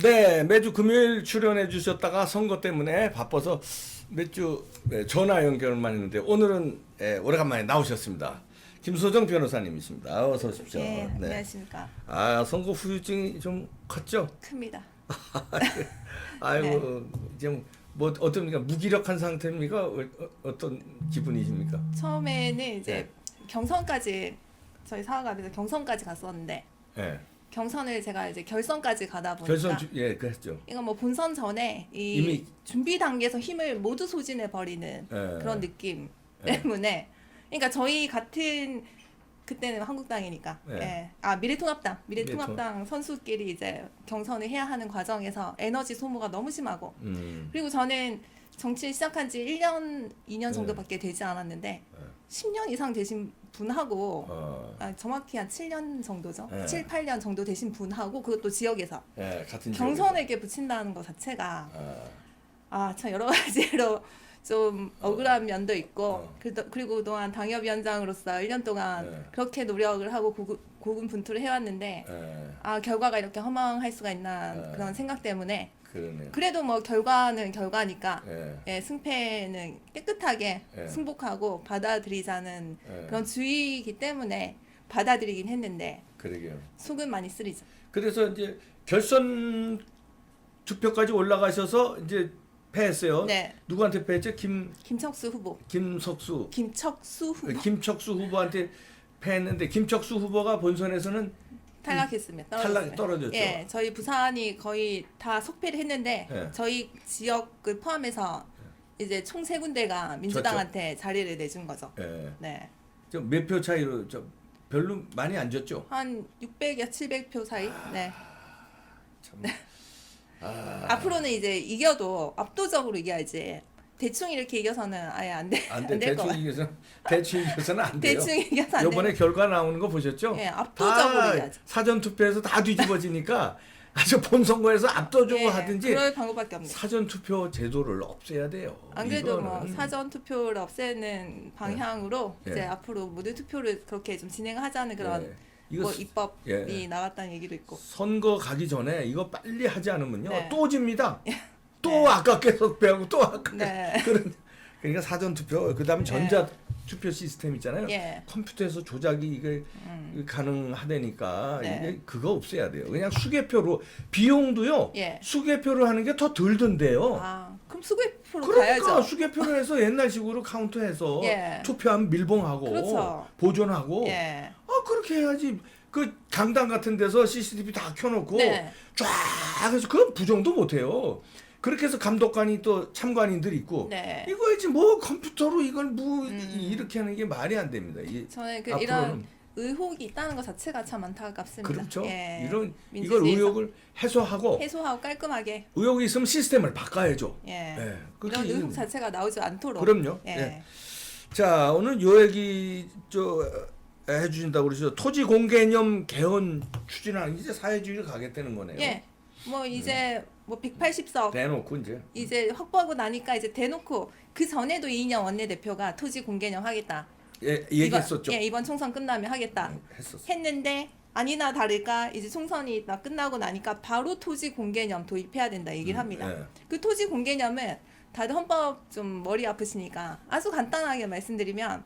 네, 매주 금요일 출연해 주셨다가 선거 때문에 바빠서 몇 주 전화 연결만 했는데 오늘은 오래간만에 나오셨습니다. 김소정 변호사님이십니다. 어서 오십시오. 네, 안녕하십니까. 아, 선거 후유증이 좀 컸죠? 큽니다. 아이고, 지금 뭐 어떻습니까? 무기력한 상태입니까? 어떤 기분이십니까? 처음에는 이제 경선까지 저희 사과갑에서 경선까지 갔었는데 예. 경선을 제가 이제 결선까지 가다 보니까 결선 그랬죠. 이건 뭐 본선 전에 이미 준비 단계에서 힘을 모두 소진해 버리는 그런 느낌 때문에 그러니까 저희 같은 그때는 한국당이니까 미래통합당 선수끼리 이제 경선을 해야 하는 과정에서 에너지 소모가 너무 심하고 그리고 저는 정치 시작한 지 1년, 2년 정도밖에 되지 않았는데 10년 이상 되신 분하고 정확히 한 7년 정도죠. 7, 8년 정도 되신 분하고 그것도 지역에서 같은 경선에게 붙인다는 것 자체가 참 여러 가지로 좀 억울한 면도 있고 그리고 그동안 당협위원장으로서 1년 동안 그렇게 노력을 하고 고군분투를 해왔는데 결과가 이렇게 허망할 수가 있나 그런 생각 때문에 그러네요. 그래도 뭐 결과는 결과니까 승패는 깨끗하게 승복하고 받아들이자는 그런 주의이기 때문에 받아들이긴 했는데 그러게요. 속은 많이 쓰리죠. 그래서 이제 결선 투표까지 올라가셔서 이제 패했어요. 네. 누구한테 패했죠? 김척수 후보. 김척수 후보한테 패했는데 김척수 후보가 본선에서는 탈락했습니다. 떨어졌죠. 예, 저희 부산이 거의 다 속패를 했는데 저희 지역을 포함해서 이제 총 3군데가 민주당한테 자리를 내준 거죠. 네. 몇 표 차이로 별로 많이 안 졌죠? 한 600여 700표 사이. 네. 참. 앞으로는 이제 이겨도 압도적으로 이겨야지. 대충 이렇게 이겨서는 아예 안 될 것 같아요. 대충 이겨서는 안 돼요. 대충 이겨서 안 돼요. 이번에 결과 나오는 거 보셨죠? 예, 압도적으로 이겨야지. 사전 투표에서 다 뒤집어지니까 아주 본선거에서 압도적으로 하든지 그럴 방법밖에 없네요. 사전 투표 제도를 없애야 돼요. 안 그래도 뭐 사전 투표를 없애는 방향으로 이제 앞으로 모두 투표를 그렇게 좀 진행하자는 그런 뭐 입법이 나왔다는 얘기도 있고. 선거 가기 전에 이거 빨리 하지 않으면요 또 집니다. 또 아깝게 석패하고 또 아깝게 그러니까 사전 투표 그다음에 전자 투표 시스템 있잖아요. 컴퓨터에서 조작이 이게 가능하다니까 이게 그거 없애야 돼요. 그냥 수개표로 비용도요. 수개표로 하는 게 더 들던데요. 그럼 수개표로 그러니까 가야죠. 수개표로 해서 옛날식으로 카운트해서 투표하면 밀봉하고 보존하고 그렇게 해야지. 그 강당 같은 데서 CCTV 다 켜놓고 쫙 해서 그 부정도 못해요. 그렇게 해서 감독관이 또 참관인들 있고 이거야지 뭐 컴퓨터로 이걸 뭐 이렇게 하는 게 말이 안 됩니다. 저는 이런 의혹이 있다는 것 자체가 참 안타깝습니다. 그렇죠. 이걸 의혹을 해소하고 깔끔하게 의혹이 있으면 시스템을 바꿔야죠. 이런 의혹 자체가 나오지 않도록. 그럼요. 자, 오늘 요 얘기 해주신다고 그러시죠. 토지 공개념 개헌 추진하는 이제 사회주의를 가겠다는 거네요. 뭐 이제 뭐 180석 대놓고 이제 확보하고 나니까 이제 대놓고 그 전에도 이인영 원내대표가 토지 공개념 하겠다. 얘기했었죠. 이번 총선 끝나면 하겠다. 했는데 아니나 다를까 이제 총선이 다 끝나고 나니까 바로 토지 공개념 도입해야 된다 얘기를 합니다. 그 토지 공개념은 다들 헌법 좀 머리 아프시니까 아주 간단하게 말씀드리면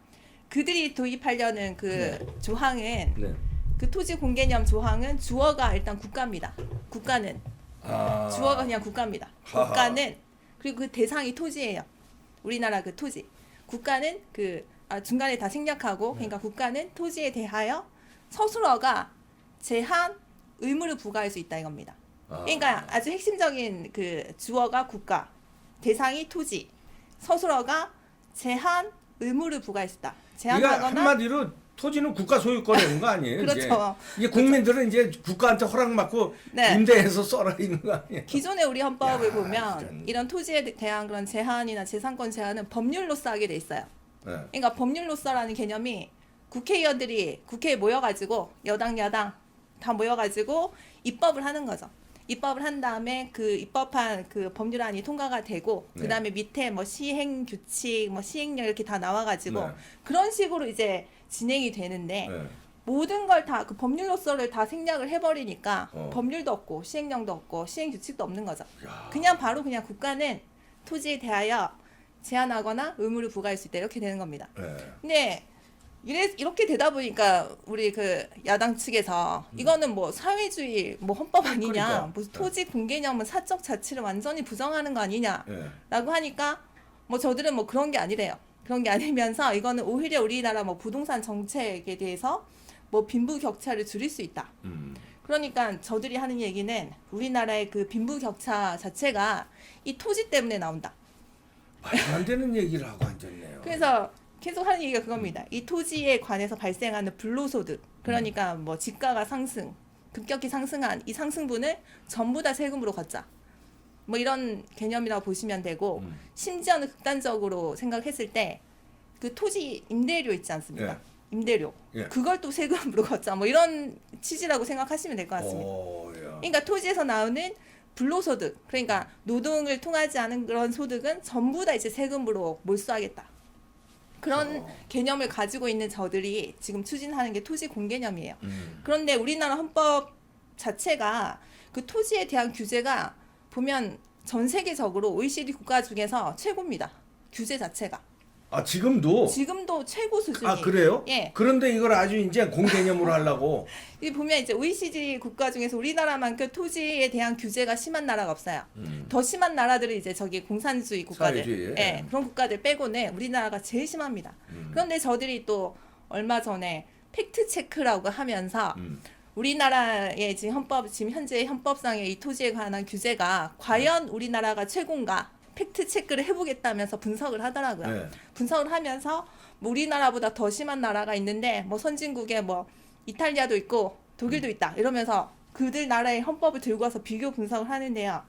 그들이 도입하려는 그 조항은 그 토지 공개념 조항은 주어가 일단 국가입니다. 국가는 주어가 그냥 국가입니다. 국가는 그리고 그 대상이 토지예요. 우리나라 그 토지. 국가는 중간에 다 생략하고 그러니까 국가는 토지에 대하여 서술어가 제한 의무를 부과할 수 있다 이겁니다. 그러니까 아주 핵심적인 그 주어가 국가, 대상이 토지, 서술어가 제한 의무를 부과할 수 있다. 제한하거나 한마디로 토지는 국가 소유권인 거 아니에요? 그렇죠. 이게 국민들은 이제 국가한테 허락받고 임대해서 써라 있는 거 아니에요? 기존의 우리 헌법을 보면 이런 토지에 대한 그런 제한이나 재산권 제한은 법률로서 하게 돼 있어요. 그러니까 법률로서라는 개념이 국회의원들이 국회에 모여가지고 여당 야당 다 모여가지고 입법을 하는 거죠. 입법을 한 다음에 그 입법한 그 법률안이 통과가 되고 그 다음에 밑에 뭐 시행 규칙, 뭐 시행령 이렇게 다 나와가지고 그런 식으로 이제 진행이 되는데 모든 걸 다 그 법률로서를 다 생략을 해버리니까 법률도 없고 시행령도 없고 시행규칙도 없는 거죠. 야. 그냥 바로 그냥 국가는 토지에 대하여 제한하거나 의무를 부과할 수 있다 이렇게 되는 겁니다. 네. 근데 이렇게 되다 보니까 우리 그 야당 측에서 이거는 뭐 사회주의 뭐 헌법 아니냐, 그러니까. 무슨 토지 공개념은 사적 자치를 완전히 부정하는 거 아니냐라고 하니까 뭐 저들은 뭐 그런 게 아니래요. 그런 게 아니면서 이거는 오히려 우리나라 뭐 부동산 정책에 대해서 뭐 빈부격차를 줄일 수 있다. 그러니까 저들이 하는 얘기는 우리나라의 그 빈부격차 자체가 이 토지 때문에 나온다. 말도 안 되는 얘기를 하고 앉았네요. 그래서 계속 하는 얘기가 그겁니다. 이 토지에 관해서 발생하는 불로소득, 그러니까 뭐 집가가 상승, 급격히 상승한 이 상승분을 전부 다 세금으로 걷자. 뭐 이런 개념이라고 보시면 되고 심지어는 극단적으로 생각했을 때 그 토지 임대료 있지 않습니까? 임대료. 그걸 또 세금으로 걷자. 뭐 이런 취지라고 생각하시면 될 것 같습니다. 그러니까 토지에서 나오는 불로소득, 그러니까 노동을 통하지 않은 그런 소득은 전부 다 이제 세금으로 몰수하겠다. 그런 개념을 가지고 있는 저들이 지금 추진하는 게 토지 공개념이에요. 그런데 우리나라 헌법 자체가 그 토지에 대한 규제가 보면 전 세계적으로 OECD 국가 중에서 최고입니다. 규제 자체가. 아 지금도 최고 수준이. 아 그래요? 예. 그런데 이걸 아주 이제 공개념으로 하려고. 이 보면 이제 OECD 국가 중에서 우리나라만큼 토지에 대한 규제가 심한 나라가 없어요. 더 심한 나라들은 이제 저기 공산주의 국가들, 사회주의. 예, 그런 국가들 빼고는 우리나라가 제일 심합니다. 그런데 저들이 또 얼마 전에 팩트 체크라고 하면서 우리나라의 지금 현재 헌법상의 이 토지에 관한 규제가 과연 우리나라가 최고인가? 팩트 체크를 해보겠다면서 분석을 하더라고요. 네. 분석을 하면서 뭐 우리나라보다 더 심한 나라가 있는데 뭐 선진국에 뭐 이탈리아도 있고 독일도 있다 이러면서 그들 나라의 헌법을 들고 와서 비교 분석을 하는데요.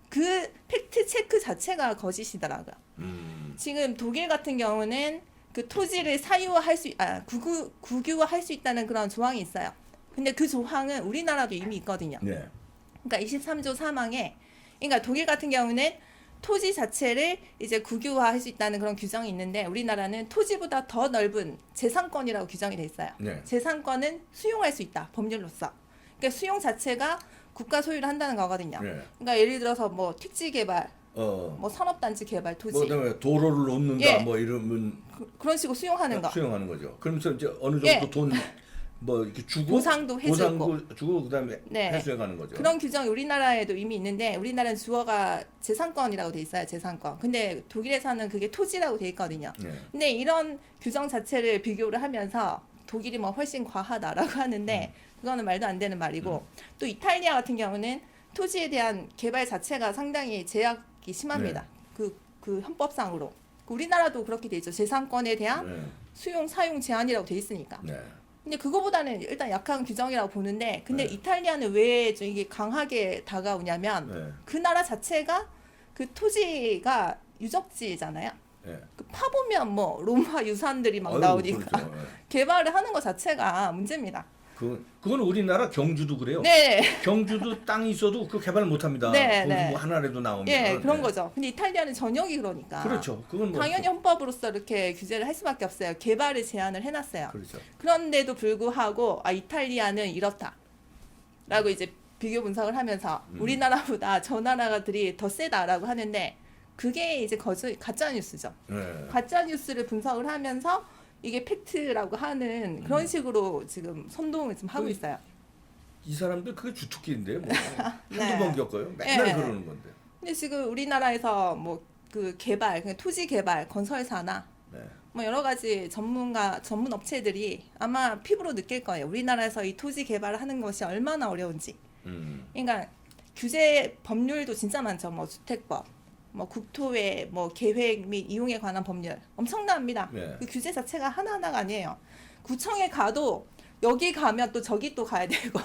그 팩트 체크 자체가 거짓이더라고요. 지금 독일 같은 경우는 그 토지를 사유화할 수, 국유화할 수 있다는 그런 조항이 있어요. 근데 그 조항은 우리나라도 이미 있거든요. 네. 그러니까 23조 3항에, 그러니까 독일 같은 경우는 토지 자체를 이제 국유화할 수 있다는 그런 규정이 있는데 우리나라는 토지보다 더 넓은 재산권이라고 규정이 돼 있어요. 네. 재산권은 수용할 수 있다, 법률로서. 그러니까 수용 자체가 국가 소유를 한다는 거거든요. 네. 그러니까 예를 들어서 뭐 택지 개발, 뭐 산업단지 개발 토지, 뭐 그다음에 도로를 놓는다, 예. 뭐 이러면 그런 식으로 수용하는 거. 수용하는 거죠. 그러면서 이제 어느 정도 예. 돈 뭐 이렇게 주고 보상도 해주고. 보상도 주고 그다음에 네. 해수해가는 거죠. 그런 규정이 우리나라에도 이미 있는데 우리나라는 주어가 재산권이라고 돼 있어요. 재산권. 근데 독일에서는 그게 토지라고 돼 있거든요. 네. 근데 이런 규정 자체를 비교를 하면서 독일이 뭐 훨씬 과하다라고 하는데 그거는 말도 안 되는 말이고 또 이탈리아 같은 경우는 토지에 대한 개발 자체가 상당히 제약이 심합니다. 그 헌법상으로. 우리나라도 그렇게 돼 있죠. 재산권에 대한 수용 사용 제한이라고 돼 있으니까. 근데 그거보다는 일단 약한 규정이라고 보는데 근데 이탈리아는 왜 좀 이게 강하게 다가오냐면 그 나라 자체가 그 토지가 유적지잖아요. 그 파보면 뭐 로마 유산들이 막 나오니까 그렇죠. 개발을 하는 것 자체가 문제입니다. 그건 우리나라 경주도 그래요. 네. 경주도 땅이 있어도 그 개발 못 합니다. 네, 거기 네. 뭐 하나라도 나오면. 예, 그런 거죠. 근데 이탈리아는 전역이 그러니까. 그렇죠. 그건 뭐 당연히 헌법으로서 이렇게 규제를 할 수밖에 없어요. 개발을 제한을 해놨어요. 그렇죠. 그런데도 불구하고 이탈리아는 이렇다. 라고 이제 비교 분석을 하면서 우리나라보다 저 나라들이 더 세다라고 하는데 그게 이제 가짜 뉴스죠. 가짜 뉴스를 분석을 하면서 이게 팩트라고 하는 그런 식으로 지금 선동을 좀 하고 있어요. 이 사람들 그게 주특기인데 뭐 네. 한두 번 겪어요. 맨날 네. 그러는 건데. 근데 지금 우리나라에서 뭐 그 개발, 그냥 토지 개발, 건설사나 뭐 여러 가지 전문 업체들이 아마 피부로 느낄 거예요. 우리나라에서 이 토지 개발을 하는 것이 얼마나 어려운지. 그러니까 규제 법률도 진짜 많죠. 뭐 주택법, 뭐 국토의 뭐 계획 및 이용에 관한 법률 엄청납니다. 그 규제 자체가 하나하나가 아니에요. 구청에 가도 여기 가면 또 저기 또 가야 되고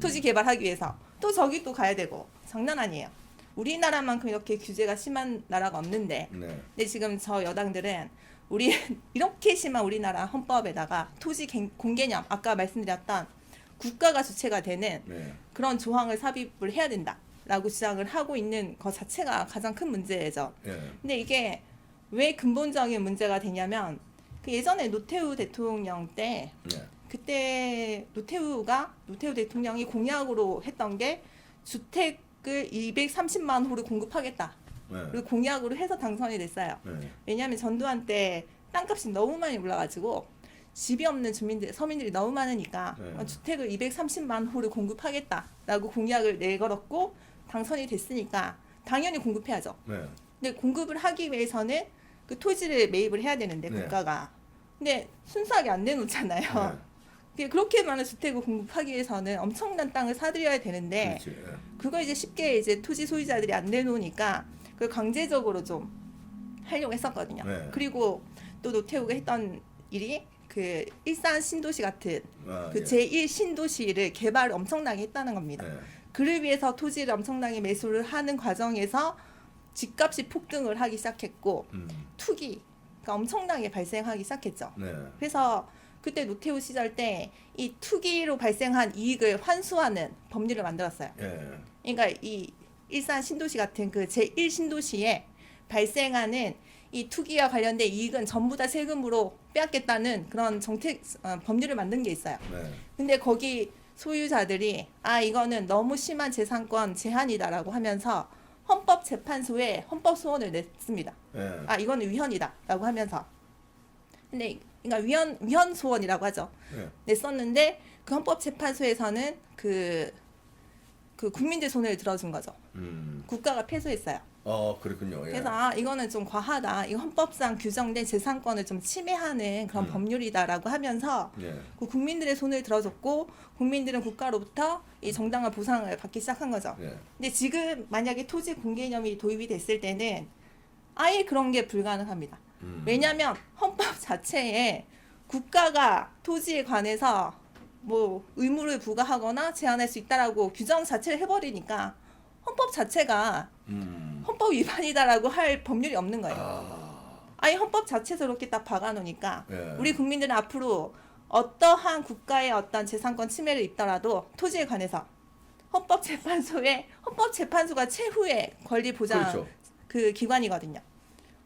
토지 개발하기 위해서 또 저기 또 가야 되고 장난 아니에요. 우리나라만큼 이렇게 규제가 심한 나라가 없는데 근데 지금 저 여당들은 우리 이렇게 심한 우리나라 헌법에다가 토지 공개념 아까 말씀드렸던 국가가 주체가 되는 그런 조항을 삽입을 해야 된다라고 주장을 하고 있는 것 자체가 가장 큰 문제죠. 근데 이게 왜 근본적인 문제가 되냐면 그 예전에 노태우 대통령 때 그때 노태우 대통령이 공약으로 했던 게 주택을 230만 호를 공급하겠다. 네. 그리고 공약으로 해서 당선이 됐어요. 네. 왜냐하면 전두환 때 땅값이 너무 많이 올라가지고 집이 없는 서민들이 너무 많으니까 네. 주택을 230만 호를 공급하겠다라고 공약을 내걸었고 당선이 됐으니까 당연히 공급해야죠. 네. 근데 공급을 하기 위해서는 그 토지를 매입을 해야 되는데 네. 국가가. 근데 순수하게 안 내놓잖아요. 그렇게 많은 주택을 공급하기 위해서는 엄청난 땅을 사들여야 되는데 그렇지. 네. 그거 이제 쉽게 이제 토지 소유자들이 안 내놓으니까 그걸 강제적으로 좀 하려고 했었거든요. 네. 그리고 또 노태우가 했던 일이 그 일산 신도시 같은 그 예. 제1 신도시를 개발을 엄청나게 했다는 겁니다. 네. 그를 위해서 토지를 엄청나게 매수를 하는 과정에서 집값이 폭등을 하기 시작했고 투기가 엄청나게 발생하기 시작했죠. 네. 그래서 그때 노태우 시절 때 이 투기로 발생한 이익을 환수하는 법률을 만들었어요. 예. 그러니까 이 일산 신도시 같은 그 제1 신도시에 발생하는 이 투기와 관련된 이익은 전부 다 세금으로 빼앗겠다는 그런 법률을 만든 게 있어요. 네. 근데 거기 소유자들이 이거는 너무 심한 재산권 제한이다라고 하면서 헌법재판소에 헌법 소원을 냈습니다. 예. 이거는 위헌이다라고 하면서. 근데 그러니까 위헌 소원이라고 하죠. 예. 냈었는데 그 헌법재판소에서는 그 국민들 손을 들어준 거죠. 국가가 패소했어요. 그렇군요. 예. 그래서 이거는 좀 과하다. 이거 헌법상 규정된 재산권을 좀 침해하는 그런 법률이다라고 하면서 예. 그 국민들의 손을 들어줬고 국민들은 국가로부터 이 정당한 보상을 받기 시작한 거죠. 예. 근데 지금 만약에 토지 공개념이 도입이 됐을 때는 아예 그런 게 불가능합니다. 왜냐하면 헌법 자체에 국가가 토지에 관해서 뭐 의무를 부과하거나 제한할 수 있다라고 규정 자체를 해버리니까 헌법 자체가 헌법 위반이다라고 할 법률이 없는 거예요. 아예 헌법 자체에서 이렇게 딱 박아놓으니까 예. 우리 국민들은 앞으로 어떠한 국가의 어떤 재산권 침해를 입더라도 토지에 관해서 헌법재판소가 최후의 권리 보장 그렇죠. 그 기관이거든요.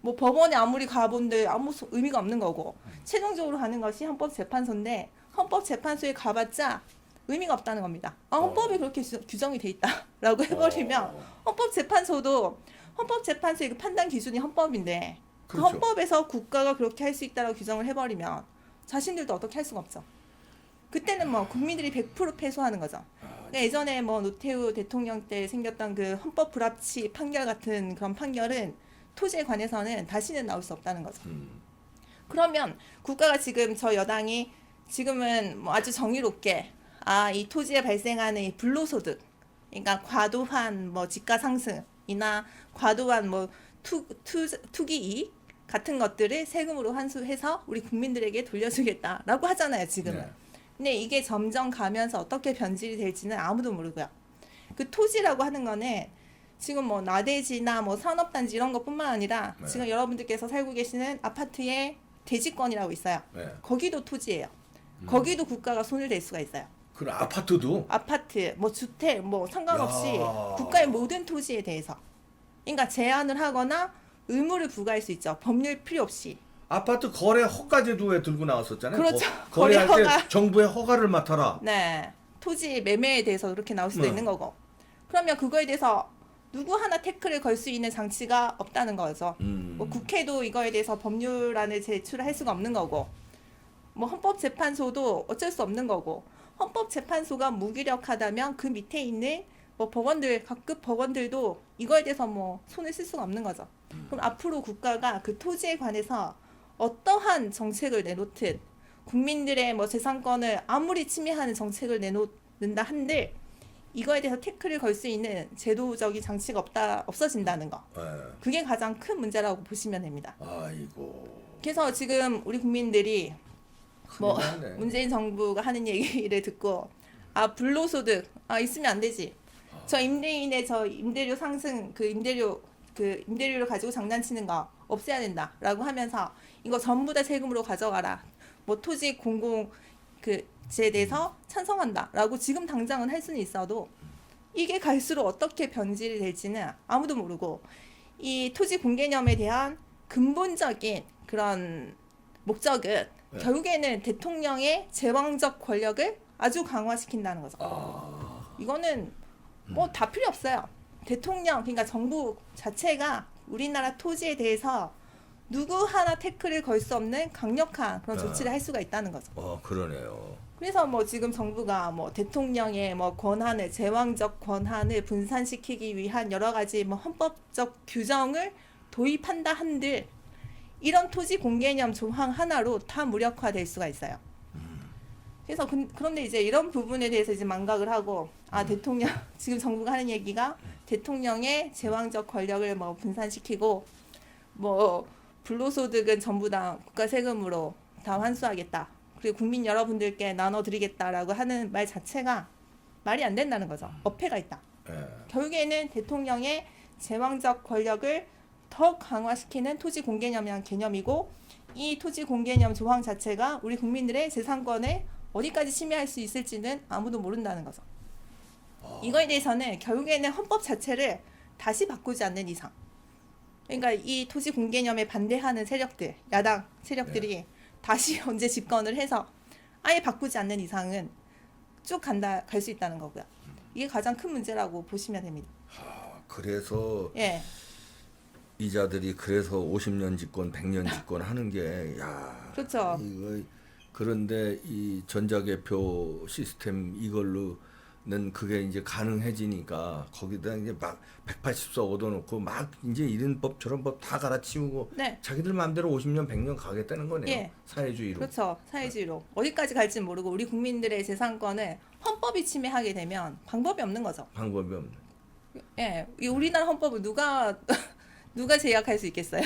뭐 법원에 아무리 가본들 아무 의미가 없는 거고 최종적으로 가는 것이 헌법재판소인데 헌법재판소에 가봤자 의미가 없다는 겁니다. 헌법에 그렇게 규정이 돼 있다라고 해버리면 헌법재판소의 그 판단 기준이 헌법인데 그 그렇죠. 헌법에서 국가가 그렇게 할 수 있다라고 규정을 해버리면 자신들도 어떻게 할 수가 없죠. 그때는 뭐 국민들이 100% 패소하는 거죠. 그러니까 예전에 뭐 노태우 대통령 때 생겼던 그 헌법 불합치 판결 같은 그런 판결은 토지에 관해서는 다시는 나올 수 없다는 거죠. 그러면 국가가 지금 저 여당이 지금은 뭐 아주 정의롭게 이 토지에 발생하는 이 불로소득, 그러니까 과도한 뭐 집가 상승이나 과도한 뭐 투기 이익 같은 것들을 세금으로 환수해서 우리 국민들에게 돌려주겠다라고 하잖아요, 지금은. 네. 근데 이게 점점 가면서 어떻게 변질이 될지는 아무도 모르고요. 그 토지라고 하는 거는 지금 뭐 나대지나 뭐 산업단지 이런 것뿐만 아니라 네. 지금 여러분들께서 살고 계시는 아파트의 대지권이라고 있어요. 네. 거기도 토지예요. 거기도 국가가 손을 댈 수가 있어요. 그 아파트도 아파트, 뭐 주택, 뭐 상관없이 야. 국가의 모든 토지에 대해서. 그러니까 제한을 하거나 의무를 부과할 수 있죠. 법률 필요 없이. 아파트 거래 허가제도 왜 들고 나왔었잖아요. 그렇죠. 거래할 거래 때 허가. 정부의 허가를 맡아라. 네. 토지 매매에 대해서 그렇게 나올 수도 네. 있는 거고. 그러면 그거에 대해서 누구 하나 태클을 걸 수 있는 장치가 없다는 거죠. 뭐 국회도 이거에 대해서 법률안을 제출할 수가 없는 거고. 뭐 헌법재판소도 어쩔 수 없는 거고. 헌법재판소가 무기력하다면 그 밑에 있는 뭐 법원들, 각급 법원들도 이거에 대해서 뭐 손을 쓸 수가 없는 거죠. 그럼 앞으로 국가가 그 토지에 관해서 어떠한 정책을 내놓든 국민들의 뭐 재산권을 아무리 침해하는 정책을 내놓는다 한들 이거에 대해서 태클을 걸 수 있는 제도적인 장치가 없어진다는 거. 네. 그게 가장 큰 문제라고 보시면 됩니다. 아이고. 그래서 지금 우리 국민들이 뭐 큰일 났네. 문재인 정부가 하는 얘기를 듣고 불로소득 있으면 안 되지. 저 임대인의 저 임대료 상승 임대료를 가지고 장난치는 거 없애야 된다라고 하면서 이거 전부 다 세금으로 가져가라. 뭐 토지 공공제에 대해서 찬성한다라고 지금 당장은 할 수는 있어도 이게 갈수록 어떻게 변질이 될지는 아무도 모르고 이 토지 공개념에 대한 근본적인 그런 목적은 결국에는 대통령의 제왕적 권력을 아주 강화시킨다는 거죠. 이거는 뭐 다 필요 없어요. 대통령, 그러니까 정부 자체가 우리나라 토지에 대해서 누구 하나 태클을 걸 수 없는 강력한 그런 조치를 할 수가 있다는 거죠. 그러네요. 그래서 뭐 지금 정부가 뭐 대통령의 뭐 권한을, 제왕적 권한을 분산시키기 위한 여러 가지 뭐 헌법적 규정을 도입한다 한들 이런 토지 공개념 조항 하나로 다 무력화될 수가 있어요. 그래서 그런데 이제 이런 부분에 대해서 이제 망각을 하고 대통령 지금 정부가 하는 얘기가 대통령의 제왕적 권력을 뭐 분산시키고 뭐 불로소득은 전부 다 국가 세금으로 다 환수하겠다. 그리고 국민 여러분들께 나눠드리겠다라고 하는 말 자체가 말이 안 된다는 거죠. 어폐가 있다. 결국에는 대통령의 제왕적 권력을 더 강화시키는 토지 공개념이라는 개념이고 이 토지 공개념 조항 자체가 우리 국민들의 재산권을 어디까지 침해할 수 있을지는 아무도 모른다는 거죠. 이거에 대해서는 결국에는 헌법 자체를 다시 바꾸지 않는 이상 그러니까 이 토지 공개념에 반대하는 세력들, 야당 세력들이 다시 언제 집권을 해서 아예 바꾸지 않는 이상은 쭉 갈 수 있다는 거고요. 이게 가장 큰 문제라고 보시면 됩니다. 그래서 이자들이 그래서 50년 집권, 100년 집권 하는 게 그렇죠. 이거 그런데 이 전자개표 시스템 이걸로는 그게 이제 가능해지니까 거기다 이제 막 180석 얻어놓고 막 이제 이런 법 저런 법 다 갈아치우고 자기들 마음대로 50년 100년 가겠다는 거네요. 사회주의로. 그렇죠. 사회주의로. 어디까지 갈지 모르고 우리 국민들의 재산권을 헌법이 침해하게 되면 방법이 없는 거죠. 방법이 없네. 이 우리나라 헌법을 누가 제약할 수 있겠어요?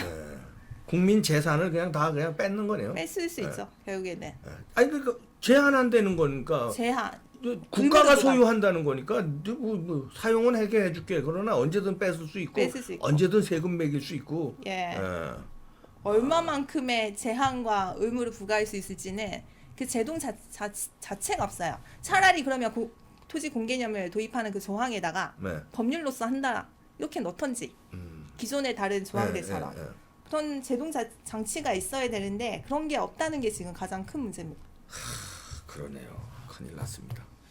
국민 재산을 그냥 다 그냥 뺏는 거네요. 뺏을 수 있죠. 결국에는. 아니 그러니까 제한한다는 거니까. 제한. 국가가 소유한다는 거니까 뭐 사용은 해줄게. 그러나 언제든 뺏을 수 있고 언제든 세금 매길 수 있고. 얼마만큼의 제한과 의무를 부과할 수 있을지는 그 제동 자체가 없어요. 차라리 그러면 토지 공개념을 도입하는 그 조항에다가 법률로서 한다 이렇게 넣던지 기존의 다른 조항들처럼 그런 제동 장치가 있어야 되는데 그런 게 없다는 게 지금 가장 큰 문제입니다. 그러네요. 큰일 났습니다.